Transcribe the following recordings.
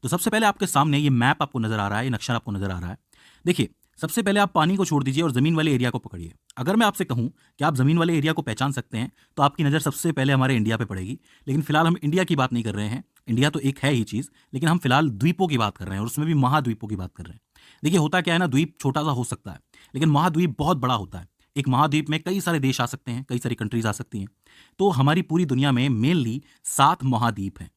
तो सबसे पहले आपके सामने ये मैप आपको नजर आ रहा है, ये नक्शा आपको नजर आ रहा है। देखिए, सबसे पहले आप पानी को छोड़ दीजिए और जमीन वाले एरिया को पकड़िए। अगर मैं आपसे कहूं कि आप जमीन वाले एरिया को पहचान सकते हैं तो आपकी नज़र सबसे पहले हमारे इंडिया पे पड़ेगी। लेकिन फिलहाल हम इंडिया की बात नहीं कर रहे हैं, इंडिया तो एक है ही चीज़, लेकिन हम फिलहाल द्वीपों की बात कर रहे हैं और उसमें भी महाद्वीपों की बात कर रहे हैं। देखिए, होता क्या है ना, द्वीप छोटा सा हो सकता है लेकिन महाद्वीप बहुत बड़ा होता है। एक महाद्वीप में कई सारे देश आ सकते हैं, कई सारी कंट्रीज आ सकती हैं। तो हमारी पूरी दुनिया में मेनली 7 महाद्वीप हैं।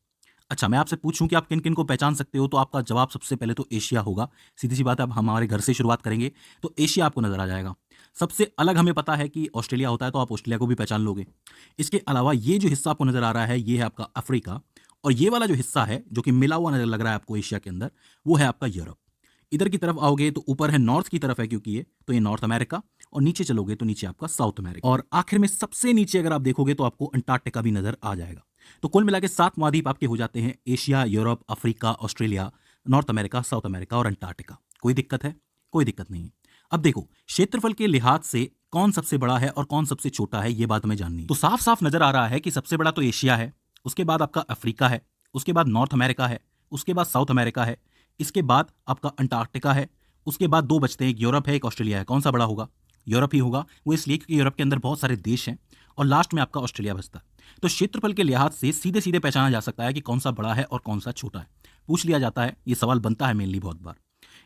अच्छा, मैं आपसे पूछूं कि आप किन किन को पहचान सकते हो, तो आपका जवाब सबसे पहले तो एशिया होगा। सीधी सी बात है, अब हम हमारे घर से शुरुआत करेंगे तो एशिया आपको नजर आ जाएगा। सबसे अलग हमें पता है कि ऑस्ट्रेलिया होता है, तो आप ऑस्ट्रेलिया को भी पहचान लोगे। इसके अलावा ये जो हिस्सा आपको नजर आ रहा है ये है आपका अफ्रीका, और ये वाला जो हिस्सा है जो कि मिला हुआ नजर लग रहा है आपको एशिया के अंदर, वो है आपका यूरोप। इधर की तरफ आओगे तो ऊपर है नॉर्थ की तरफ है, क्योंकि ये तो ये नॉर्थ अमेरिका, और नीचे चलोगे तो नीचे आपका साउथ अमेरिका, और आखिर में सबसे नीचे अगर आप देखोगे तो आपको अंटार्कटिका भी नजर आ जाएगा। तो कुल मिला के 7 महाद्वीप आपके हो जाते हैं, Asia, Europe, Africa, Australia, north America, south America और अंटार्कटिका। कोई दिक्कत है? कोई दिक्कत नहीं है। अब देखो, क्षेत्रफल के लिहाज से कौन सबसे बड़ा है और कौन सबसे छोटा है, ये बात हमें जाननी है। तो साफ साफ नजर आ रहा है कि सबसे बड़ा तो एशिया है, उसके बाद आपका अफ्रीका है, उसके बाद नॉर्थ अमेरिका है, उसके बाद साउथ अमेरिका है, इसके बाद आपका अंटार्कटिका है, उसके बाद 2 बचते हैं, एक यूरोप है, एक ऑस्ट्रेलिया है। कौन सा बड़ा होगा? यूरोप ही होगा। वो इसलिए क्योंकि यूरोप के अंदर बहुत सारे देश हैं, और लास्ट में आपका ऑस्ट्रेलिया बचता है। तो क्षेत्रफल के लिहाज से सीधे सीधे पहचाना जा सकता है कि कौन सा बड़ा है और कौन सा छोटा है। पूछ लिया जाता है, ये सवाल बनता है मेनली बहुत बार।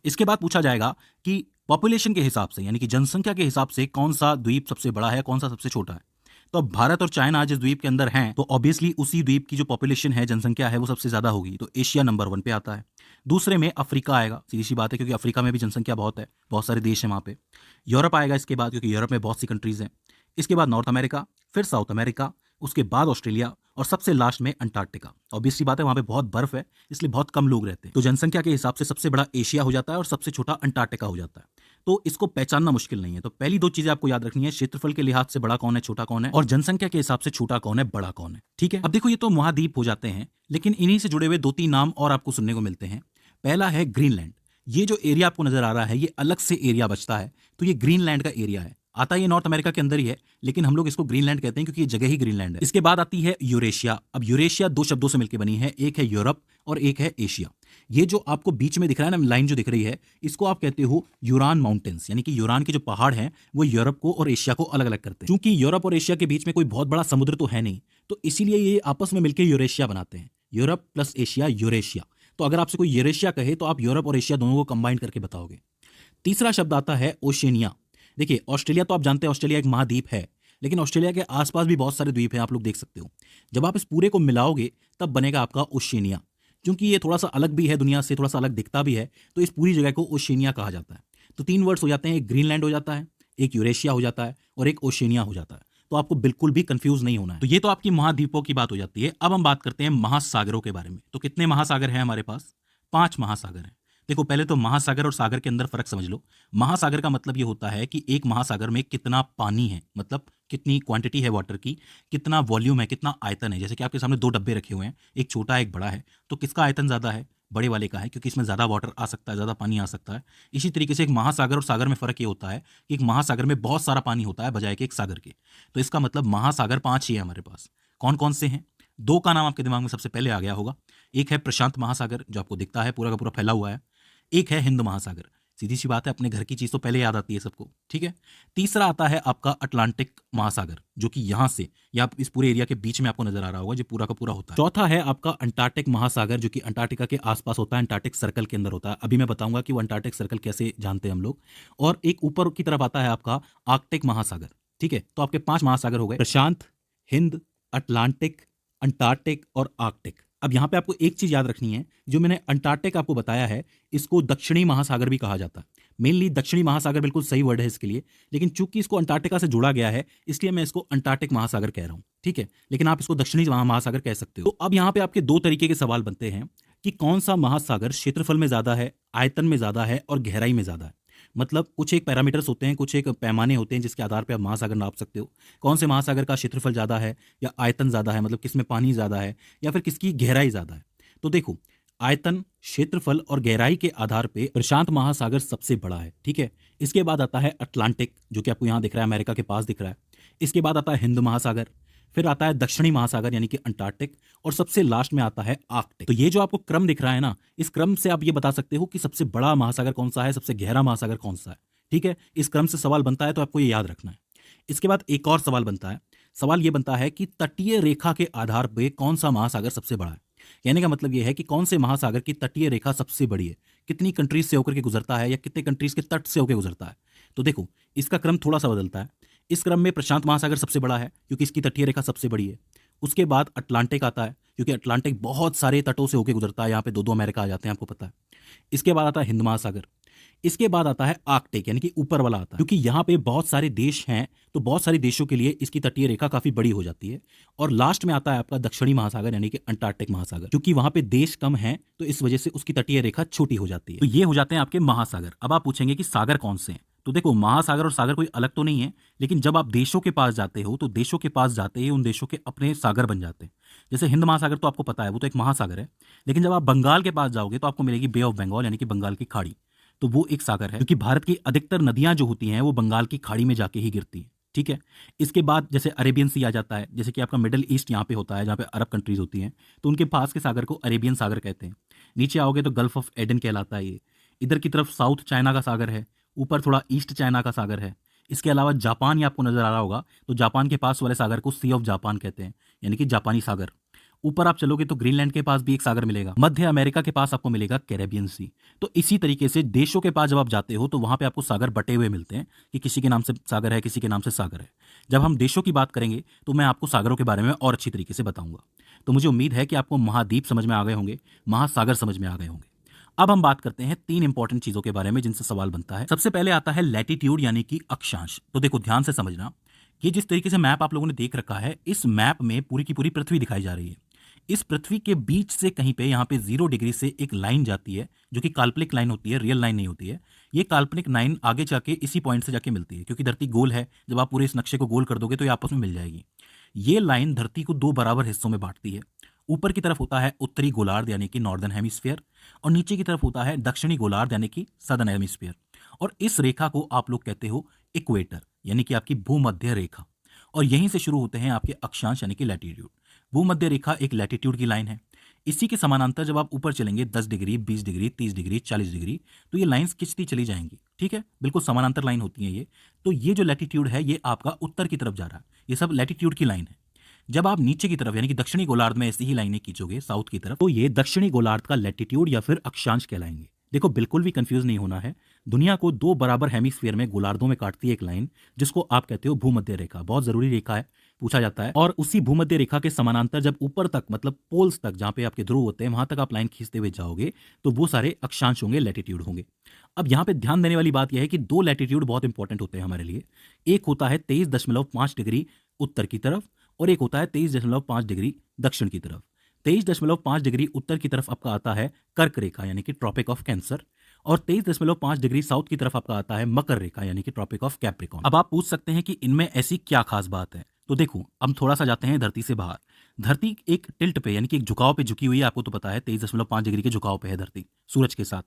इसके बाद पूछा जाएगा कि पॉपुलेशन के हिसाब से, यानी कि जनसंख्या के हिसाब से कौन सा द्वीप सबसे बड़ा है, कौन सा सबसे छोटा है। तो अब भारत और चाइना जिस द्वीप के अंदर हैं, तो ऑब्वियसली उसी द्वीप की जो पॉपुलेशन है, जनसंख्या है, वो सबसे ज्यादा होगी। तो एशिया नंबर 1 पे आता है। दूसरे में अफ्रीका आएगा, सीधी सी बात है, क्योंकि अफ्रीका में भी जनसंख्या बहुत है, बहुत सारे देश हैं वहाँ पे। यूरोप आएगा इसके बाद, क्योंकि यूरोप में बहुत सी कंट्रीज हैं। इसके बाद नॉर्थ अमेरिका, फिर साउथ अमेरिका, उसके बाद ऑस्ट्रेलिया, और सबसे लास्ट में अंटार्कटिका। ऑब्वियसली बात है, वहाँ पे बहुत बर्फ है, इसलिए बहुत कम लोग रहते हैं। तो जनसंख्या के हिसाब से सबसे बड़ा एशिया हो जाता है और सबसे छोटा अंटार्कटिका हो जाता है। तो इसको पहचानना मुश्किल नहीं है। तो पहली 2 चीजें आपको याद रखनी है, क्षेत्रफल के लिहाज से बड़ा कौन है, छोटा कौन है, और जनसंख्या के हिसाब से छोटा कौन है, बड़ा कौन है। ठीक है, अब देखो, ये तो महाद्वीप हो जाते हैं, लेकिन इन्हीं से जुड़े हुए 2-3 नाम और आपको सुनने को मिलते हैं। पहला है ग्रीनलैंड। ये जो एरिया आपको नजर आ रहा है, ये अलग से एरिया बचता है, तो ये ग्रीनलैंड का एरिया है। आता ये नॉर्थ अमेरिका के अंदर ही है, लेकिन हम लोग इसको ग्रीनलैंड कहते हैं क्योंकि ये जगह ही ग्रीनलैंड है। इसके बाद आती है यूरेशिया। अब यूरेशिया 2 शब्दों से मिलकर बनी है, एक है यूरोप और एक है एशिया। ये जो आपको बीच में दिख रहा है ना, लाइन जो दिख रही है, इसको आप कहते हो यूरान माउंटेन्स, यानी कि यूरान के जो पहाड़ हैं वो यूरोप को और एशिया को अलग अलग करते हैं। क्योंकि यूरोप और एशिया के बीच में कोई बहुत बड़ा समुद्र तो है नहीं, तो इसीलिए ये आपस में मिलकर यूरेशिया बनाते हैं। Europe plus Asia, Eurasia. तो अगर आपसे कोई यूरेशिया कहे तो आप यूरोप और एशिया दोनों को कंबाइन करके बताओगे। तीसरा शब्द आता है ओशिनिया। देखिए, ऑस्ट्रेलिया तो आप जानते हैं, ऑस्ट्रेलिया एक महाद्वीप है, लेकिन ऑस्ट्रेलिया के आसपास भी बहुत सारे द्वीप हैं, आप लोग देख सकते हो। जब आप इस पूरे को मिलाओगे तब बनेगा आपका ओशिनिया। क्योंकि ये थोड़ा सा अलग भी है, दुनिया से थोड़ा सा अलग दिखता भी है, तो इस पूरी जगह को ओशिनिया कहा जाता है। तो 3 वर्ड्स हो जाते हैं, एक ग्रीनलैंड हो जाता है, एक यूरेशिया हो जाता है, और एक ओशिनिया हो जाता है। तो आपको बिल्कुल भी कंफ्यूज नहीं होना है। तो ये तो आपकी महाद्वीपों की बात हो जाती है। अब हम बात करते हैं महासागरों के बारे में। तो कितने महासागर हैं हमारे पास? 5 महासागर हैं। देखो, पहले तो महासागर और सागर के अंदर फर्क समझ लो। महासागर का मतलब ये होता है कि एक महासागर में कितना पानी है, मतलब कितनी क्वांटिटी है वाटर की, कितना वॉल्यूम है, कितना आयतन है। जैसे कि आपके सामने 2 डब्बे रखे हुए हैं, एक छोटा एक बड़ा है, तो किसका आयतन ज़्यादा है? बड़े वाले का है, क्योंकि इसमें ज़्यादा वाटर आ सकता है, ज़्यादा पानी आ सकता है। इसी तरीके से एक महासागर और सागर में फ़र्क ये होता है कि एक महासागर में बहुत सारा पानी होता है बजाय कि एक सागर के। तो इसका मतलब महासागर 5 ही है हमारे पास। कौन कौन से हैं? 2 का नाम आपके दिमाग में सबसे पहले आ गया होगा। एक है प्रशांत महासागर, जो आपको दिखता है पूरा का पूरा फैला हुआ है। एक है हिंद महासागर। सीधी सी बात है, अपने घर की चीज तो पहले याद आती है सबको, ठीक है। तीसरा आता है आपका अटलांटिक महासागर, जो कि यहां से या इस पूरे एरिया के बीच में आपको नजर आ रहा होगा, जो पूरा का पूरा होता है। चौथा है आपका अंटार्कटिक महासागर, जो कि अंटार्कटिका के आसपास होता है, अंटार्कटिक सर्कल के अंदर होता है। अभी मैं बताऊंगा कि वो अंटार्कटिक सर्कल कैसे जानते हैं हम लोग। और एक ऊपर की तरफ आता है आपका आर्कटिक महासागर, ठीक है। तो आपके 5 महासागर हो गए, प्रशांत, हिंद, अटलांटिक, अंटार्कटिक और आर्कटिक। अब यहाँ पे आपको एक चीज याद रखनी है, जो मैंने अंटार्कटिक आपको बताया है, इसको दक्षिणी महासागर भी कहा जाता है। मेनली दक्षिणी महासागर बिल्कुल सही वर्ड है इसके लिए, लेकिन चूंकि इसको अंटार्कटिका से जोड़ा गया है, इसलिए मैं इसको अंटार्कटिक महासागर कह रहा हूँ, ठीक है। लेकिन आप इसको दक्षिणी महासागर कह सकते हो। तो अब यहाँ पे आपके 2 तरीके के सवाल बनते हैं कि कौन सा महासागर क्षेत्रफल में ज्यादा है, आयतन में ज्यादा है और गहराई में ज्यादा है। मतलब कुछ एक पैरामीटर्स होते हैं, कुछ एक पैमाने होते हैं, जिसके आधार पर आप महासागर नाप सकते हो। कौन से महासागर का क्षेत्रफल ज़्यादा है या आयतन ज़्यादा है, मतलब किसमें पानी ज़्यादा है या फिर किसकी गहराई ज़्यादा है। तो देखो, आयतन, क्षेत्रफल और गहराई के आधार पे प्रशांत महासागर सबसे बड़ा है, ठीक है। इसके बाद आता है अटलांटिक, जो कि आपको यहाँ दिख रहा है, अमेरिका के पास दिख रहा है। इसके बाद आता है हिंद महासागर, फिर आता है दक्षिणी महासागर यानी कि अंटार्कटिक, और सबसे लास्ट में आता है आर्कटिक। तो ये जो आपको क्रम दिख रहा है ना, इस क्रम से आप ये बता सकते हो कि सबसे बड़ा महासागर कौन सा है, सबसे गहरा महासागर कौन सा है। ठीक है, इस क्रम से सवाल बनता है तो आपको ये याद रखना है। इसके बाद एक और सवाल बनता है, सवाल ये बनता है कि तटीय रेखा के आधार पर कौन सा महासागर सबसे बड़ा है। कहने का मतलब यह है कि कौन से महासागर की तटीय रेखा सबसे बड़ी है, कितनी कंट्रीज से होकर के गुजरता है या कितने कंट्रीज के तट से होकर गुजरता है। तो देखो इसका क्रम थोड़ा सा बदलता है। इस क्रम में प्रशांत महासागर सबसे बड़ा है क्योंकि इसकी तटीय रेखा सबसे बड़ी है। उसके बाद अटलांटिक आता है क्योंकि अटलांटिक बहुत सारे तटों से होकर गुजरता है, यहाँ पे दो दो अमेरिका आ जाते हैं, आपको पता है। इसके बाद आता है हिंद महासागर। इसके बाद आता है आर्कटिक यानी कि ऊपर वाला आता है, क्योंकि यहाँ पे बहुत सारे देश हैं तो बहुत सारे देशों के लिए इसकी तटीय रेखा काफी बड़ी हो जाती है। और लास्ट में आता है आपका दक्षिणी महासागर यानी कि अंटार्कटिक महासागर, क्योंकि वहां पे देश कम है तो इस वजह से उसकी तटीय रेखा छोटी हो जाती है। तो ये हो जाते हैं आपके महासागर। अब आप पूछेंगे कि सागर कौन से हैं, तो देखो महासागर और सागर कोई अलग तो नहीं है, लेकिन जब आप देशों के पास जाते हो तो देशों के पास जाते ही उन देशों के अपने सागर बन जाते हैं। जैसे हिंद महासागर तो आपको पता है वो तो एक महासागर है, लेकिन जब आप बंगाल के पास जाओगे तो आपको मिलेगी बे ऑफ बंगाल यानी कि बंगाल की खाड़ी, तो वो एक सागर है, क्योंकि भारत की अधिकतर नदियां जो होती हैं वो बंगाल की खाड़ी में जाके ही गिरती हैं। ठीक है, इसके बाद जैसे अरेबियन सी आ जाता है, जैसे कि आपका मिडिल ईस्ट यहाँ पे होता है जहाँ पे अरब कंट्रीज होती हैं, तो उनके पास के सागर को अरेबियन सागर कहते हैं। नीचे आओगे तो गल्फ ऑफ एडन कहलाता है ये। इधर की तरफ साउथ चाइना का सागर है, ऊपर थोड़ा ईस्ट चाइना का सागर है। इसके अलावा जापान, ये आपको नजर आ रहा होगा, तो जापान के पास वाले सागर को सी ऑफ जापान कहते हैं यानी कि जापानी सागर। ऊपर आप चलोगे तो ग्रीनलैंड के पास भी एक सागर मिलेगा। मध्य अमेरिका के पास आपको मिलेगा कैरेबियन सी। तो इसी तरीके से देशों के पास जब आप जाते हो तो वहां पे आपको सागर बटे हुए मिलते हैं कि किसी के नाम से सागर है, किसी के नाम से सागर है। जब हम देशों की बात करेंगे तो मैं आपको सागरों के बारे में और अच्छी तरीके से बताऊंगा। तो मुझे उम्मीद है कि आपको महाद्वीप समझ में आ गए होंगे, महासागर समझ में आ गए होंगे। अब हम बात करते हैं तीन इंपॉर्टेंट चीजों के बारे में जिनसे सवाल बनता है। सबसे पहले आता है लैटिट्यूड यानी कि अक्षांश। तो देखो ध्यान से समझना, ये जिस तरीके से मैप आप लोगों ने देख रखा है, इस मैप में पूरी की पूरी पृथ्वी दिखाई जा रही है। इस पृथ्वी के बीच से कहीं पे यहाँ पे 0 डिग्री से एक लाइन जाती है जो कि काल्पनिक लाइन होती है, रियल लाइन नहीं होती है। ये काल्पनिक लाइन आगे जाके इसी पॉइंट से जाके मिलती है, क्योंकि धरती गोल है। जब आप पूरे इस नक्शे को गोल कर दोगे तो ये आपस में मिल जाएगी। ये लाइन धरती को दो बराबर हिस्सों में बांटती है। ऊपर की तरफ होता है उत्तरी गोलार्ध यानी कि नॉर्दर्न हेमिस्फीयर, और नीचे की तरफ होता है दक्षिणी गोलार्ध यानी कि सदर्न हेमिस्फीयर। और इस रेखा को आप लोग कहते हो इक्वेटर यानी कि आपकी भूमध्य रेखा, और यहीं से शुरू होते हैं आपके अक्षांश यानी कि लैटिट्यूड। भूमध्य रेखा एक लैटिट्यूड की लाइन है। इसी के समानांतर जब आप ऊपर चलेंगे 10 डिग्री, 20 डिग्री, 30 डिग्री, 40 डिग्री, तो ये लाइंस खिंचती चली जाएंगी। ठीक है, बिल्कुल समानांतर लाइन होती है ये। तो ये जो लैटिट्यूड है ये आपका उत्तर की तरफ जा रहा है, ये सब लैटिट्यूड की लाइन है। जब आप नीचे की तरफ यानी कि दक्षिणी गोलार्ध में ऐसी ही लाइनें खींचोगे साउथ की तरफ, तो ये दक्षिणी गोलार्ध का लैटिट्यूड या फिर अक्षांश कहलाएंगे। देखो बिल्कुल भी कंफ्यूज नहीं होना है। दुनिया को दो बराबर हेमिस्फीयर में गोलार्धों में काटती है एक लाइन, जिसको आप कहते हो भूमध्य रेखा। बहुत जरूरी रेखा है, पूछा जाता है। और उसी भूमध्य रेखा के समानांतर जब ऊपर तक मतलब पोल्स तक, जहां पे आपके ध्रुव होते हैं, वहां तक आप लाइन खींचते हुए जाओगे तो वो सारे अक्षांश होंगे, लैटिट्यूड होंगे। अब यहाँ पे ध्यान देने वाली बात यह है कि दो लैटिट्यूड बहुत इंपॉर्टेंट होते हैं हमारे लिए। एक होता है 23.5 डिग्री उत्तर की तरफ, और एक होता है 23.5 डिग्री दक्षिण की तरफ। 23.5 डिग्री उत्तर की तरफ आपका आता है कर्क रेखा यानी कि ट्रॉपिक ऑफ कैंसर, और 23.5 डिग्री साउथ की तरफ आपका आता है मकर रेखा यानी कि ट्रॉपिक ऑफ कैप्रिकॉर्न। अब आप पूछ सकते हैं कि इनमें ऐसी क्या खास बात है। तो देखो अब थोड़ा सा जाते हैं धरती से बाहर। धरती एक टिल्ट पे यानी कि एक झुकाव पे झुकी हुई है, आपको तो पता है 23.5 डिग्री के झुकाव पे है धरती सूरज के साथ।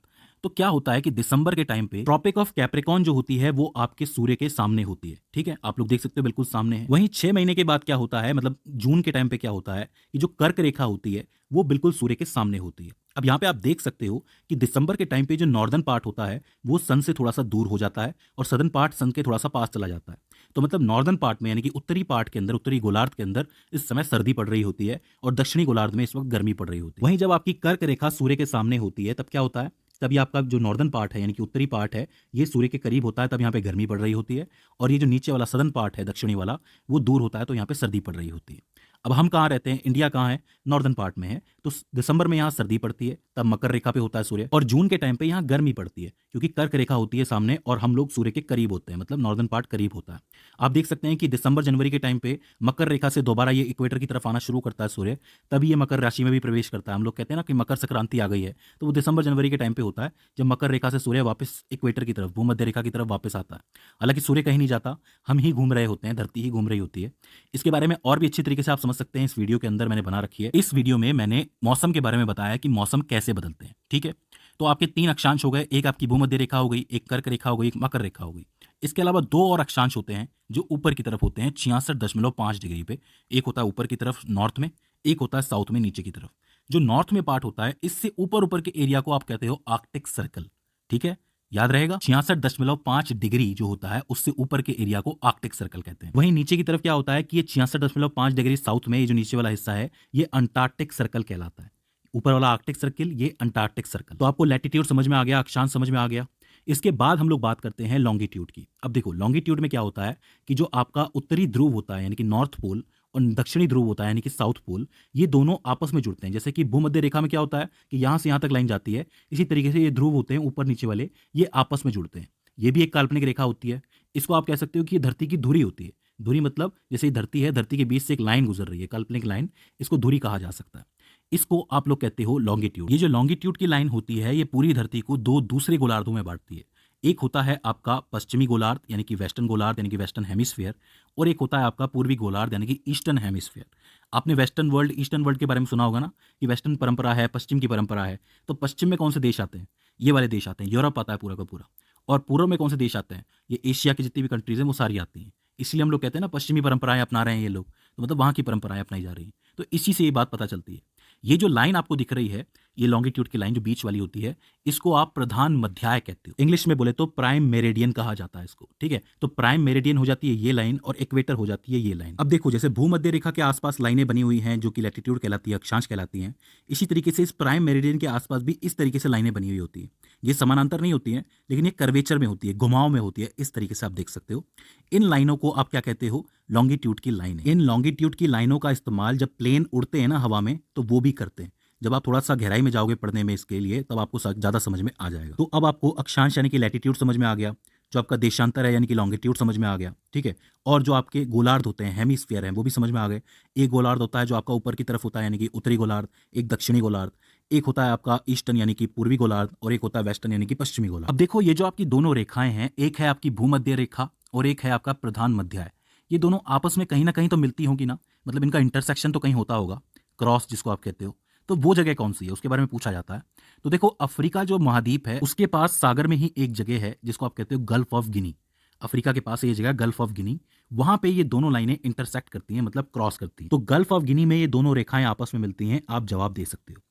तो क्या होता है कि दिसंबर के टाइम पे ट्रॉपिक ऑफ कैप्रिकॉर्न जो होती है वो आपके सूर्य के सामने होती है। ठीक है, आप लोग देख सकते हो बिल्कुल सामने है। वहीं 6 महीने के बाद क्या होता है, मतलब जून के टाइम पे क्या होता है कि जो कर्क रेखा होती है वो बिल्कुल सूर्य के सामने होती है। अब यहाँ पे आप देख सकते हो कि दिसंबर के टाइम पे जो नॉर्दर्न पार्ट होता है वो सन से थोड़ा सा दूर हो जाता है और सदर्न पार्ट सन के थोड़ा सा पास चला जाता है। तो मतलब नॉर्दर्न पार्ट में यानी कि उत्तरी पार्ट के अंदर, उत्तरी गोलार्ध के अंदर इस समय सर्दी पड़ रही होती है, और दक्षिणी गोलार्ध में इस वक्त गर्मी पड़ रही होती है। वहीं जब आपकी कर्क रेखा सूर्य के सामने होती है तब क्या होता है, तभी आपका जो नॉर्दर्न पार्ट है यानी कि उत्तरी पार्ट है ये सूर्य के करीब होता है, तब यहाँ पे गर्मी पड़ रही होती है, और ये जो नीचे वाला सदर्न पार्ट है दक्षिणी वाला वो दूर होता है, तो यहाँ पे सर्दी पड़ रही होती है। अब हम कहाँ रहते हैं, इंडिया कहाँ है, नॉर्दर्न पार्ट में है, तो दिसंबर में यहाँ सर्दी पड़ती है, तब मकर रेखा पे होता है सूर्य, और जून के टाइम पे यहाँ गर्मी पड़ती है क्योंकि कर्क रेखा होती है सामने और हम लोग सूर्य के करीब होते हैं, मतलब नॉर्दर्न पार्ट करीब होता है। आप देख सकते हैं कि दिसंबर जनवरी के टाइम पे मकर रेखा से दोबारा ये इक्वेटर की तरफ आना शुरू करता है सूर्य, तभी ये मकर राशि में भी प्रवेश करता है। हम लोग कहते हैं ना कि मकर संक्रांति आ गई है, तो वो दिसंबर जनवरी के टाइम पे होता है जब मकर रेखा से सूर्य वापस इक्वेटर की तरफ, भूमध्य रेखा की तरफ वापस आता है। हालांकि सूर्य कहीं नहीं जाता, हम ही घूम रहे होते हैं, धरती ही घूम रही होती है। इसके बारे में और भी अच्छी तरीके से आप समझ सकते हैं, इस वीडियो के अंदर मैंने बना रखी है। इस वीडियो में मैंने मौसम के बारे में बताया कि मौसम कैसे बदलते हैं। ठीक है, तो आपके 3 अक्षांश हो गए, एक आपकी भूमध्य रेखा हो गई, एक कर्क रेखा हो गई, एक मकर रेखा हो गई। इसके अलावा दो और अक्षांश होते हैं जो ऊपर की तरफ होते हैं 66.5 डिग्री पे। एक होता है ऊपर की तरफ नॉर्थ में, एक होता है साउथ में नीचे की तरफ। जो नॉर्थ में पार्ट होता है इससे ऊपर ऊपर के एरिया को आप कहते हो आर्कटिक सर्कल। ठीक है, याद रहेगा 66.5 डिग्री जो होता है उससे ऊपर के एरिया को आर्कटिक सर्कल कहते हैं। वहीं नीचे की तरफ क्या होता है कि ये 66.5 डिग्री साउथ में ये जो नीचे वाला हिस्सा है ये अंटार्कटिक सर्कल कहलाता है। ऊपर वाला आर्कटिक सर्कल, ये अंटार्कटिक सर्कल। तो आपको लैटिट्यूड समझ में आ गया, अक्षांश समझ में आ गया। इसके बाद हम लोग बात करते हैं लॉन्गिट्यूड की। अब देखो लॉन्गिट्यूड में क्या होता है कि जो आपका उत्तरी ध्रुव होता है यानी कि नॉर्थ पोल और दक्षिणी ध्रुव होता है यानी कि साउथ पोल, ये दोनों आपस में जुड़ते हैं। जैसे कि भूमध्य रेखा में क्या होता है कि यहाँ से यहाँ तक लाइन जाती है, इसी तरीके से ये ध्रुव होते हैं ऊपर नीचे वाले, ये आपस में जुड़ते हैं। ये भी एक काल्पनिक रेखा होती है। इसको आप कह सकते हो कि ये धरती की धुरी होती है। धुरी मतलब जैसे धरती है, धरती के बीच से एक लाइन गुजर रही है, काल्पनिक लाइन, इसको धुरी कहा जा सकता है। इसको आप लोग कहते हो लॉन्गिट्यूड। ये जो लॉन्गिट्यूड की लाइन होती है ये पूरी धरती को दो दूसरे गोलार्धों में बांटती है। एक होता है आपका पश्चिमी गोलार्ध यानी कि वेस्टर्न गोलार्ध यानी कि वेस्टर्न हेमिस्फीयर, और एक होता है आपका पूर्वी गोलार्ध यानी कि ईस्टर्न हेमिस्फीयर। आपने वेस्टर्न वर्ल्ड, ईस्टर्न वर्ल्ड के बारे में सुना होगा ना कि वेस्टर्न परंपरा है, पश्चिम की परंपरा है। तो पश्चिम में कौन से देश आते हैं? ये वाले देश आते हैं, यूरोप आता है पूरा का पूरा। और पूर्व में कौन से देश आते हैं? ये एशिया की जितनी भी कंट्रीज हैं वो सारी आती हैं। इसलिए हम लोग कहते हैं ना पश्चिमी परंपराएं अपना रहे हैं ये लोग, तो मतलब वहाँ की परंपराएं अपनाई जा रही हैं। तो इसी से ये बात पता चलती है। ये जो लाइन आपको दिख रही है, ये लॉन्गिट्यूड की लाइन जो बीच वाली होती है, इसको आप प्रधान मध्याय कहते हो। इंग्लिश में बोले तो प्राइम मेरिडियन कहा जाता है इसको। ठीक है, तो प्राइम मेरिडियन हो जाती है ये लाइन और इक्वेटर हो जाती है ये लाइन। अब देखो जैसे भूमध्य रेखा के आसपास लाइनें बनी हुई हैं जो कि लैटिट्यूड कहलाती है, अक्षांश कहलाती हैं, इसी तरीके से इस प्राइम मेरिडियन के आसपास भी इस तरीके से लाइनें बनी हुई होती हैं। ये समानांतर नहीं होती हैं, लेकिन ये कर्वेचर में होती है, घुमाव में होती है। इस तरीके से आप देख सकते हो। इन लाइनों को आप क्या कहते हो? लॉन्गिट्यूड की लाइन। इन लॉन्गिट्यूड की लाइनों का इस्तेमाल जब प्लेन उड़ते हैं ना हवा में, तो वो भी करते हैं। जब आप थोड़ा सा गहराई में जाओगे पढ़ने में इसके लिए, तब आपको ज़्यादा समझ में आ जाएगा। तो अब आपको अक्षांश यानी कि लैटिट्यूड समझ में आ गया, जो आपका देशांतर है यानी कि लॉन्गिट्यूड समझ में आ गया। ठीक है, और जो आपके गोलार्ध होते हैं, हेमिस्फीयर हैं, वो भी समझ में आ गए। एक गोलार्ध होता है जो आपका ऊपर की तरफ होता है यानी कि उत्तरी गोलार्ध, एक दक्षिणी गोलार्ध, एक होता है आपका ईस्टर्न यानी कि पूर्वी गोलार्ध, और एक होता है वेस्टर्न यानी कि पश्चिमी गोलार्ध। अब देखो ये जो आपकी दोनों रेखाएं हैं, एक है आपकी भूमध्य रेखा और एक है आपका प्रधान मध्याय। ये दोनों आपस में कहीं ना कहीं तो मिलती होंगी ना, मतलब इनका इंटरसेक्शन तो कहीं होता होगा, क्रॉस जिसको आप कहते हो। तो वो जगह कौन सी है उसके बारे में पूछा जाता है। तो देखो अफ्रीका जो महाद्वीप है उसके पास सागर में ही एक जगह है जिसको आप कहते हो गल्फ ऑफ गिनी। अफ्रीका के पास ये जगह गल्फ ऑफ गिनी, वहां पे ये दोनों लाइनें इंटरसेक्ट करती हैं, मतलब क्रॉस करती हैं। तो गल्फ ऑफ गिनी में ये दोनों रेखाएं आपस में मिलती हैं। आप जवाब दे सकते हो।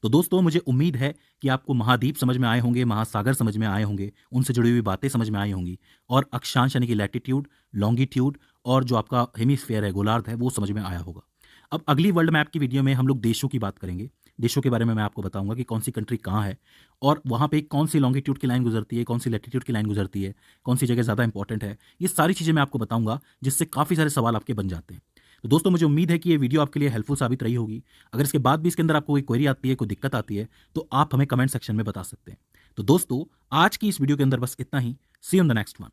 तो दोस्तों मुझे उम्मीद है कि आपको महाद्वीप समझ में आए होंगे, महासागर समझ में आए होंगे, उनसे जुड़ी हुई बातें समझ में आई होंगी, और अक्षांश यानी कि लैटिट्यूड, लॉन्गिट्यूड और जो आपका हेमिस्फीयर है, गोलार्ध है, वो समझ में आया होगा। अब अगली वर्ल्ड मैप की वीडियो में हम लोग देशों की बात करेंगे। देशों के बारे में मैं आपको बताऊंगा कि कौन सी कंट्री कहाँ है और वहाँ पे कौन सी लॉन्गिट्यूड की लाइन गुजरती है, कौन सी लैटिट्यूड की लाइन गुजरती है, कौन सी जगह ज़्यादा इंपॉर्टेंट है। ये सारी चीज़ें मैं आपको बताऊंगा, जिससे काफ़ी सारे सवाल आपके बन जाते हैं। तो दोस्तों मुझे उम्मीद है कि ये वीडियो आपके लिए हेल्पफुल साबित रही होगी। अगर इसके बाद भी इसके अंदर आपको कोई क्वेरी आती है, कोई दिक्कत आती है, तो आप हमें कमेंट सेक्शन में बता सकते हैं। तो दोस्तों आज की इस वीडियो के अंदर बस इतना ही। See you in the next one.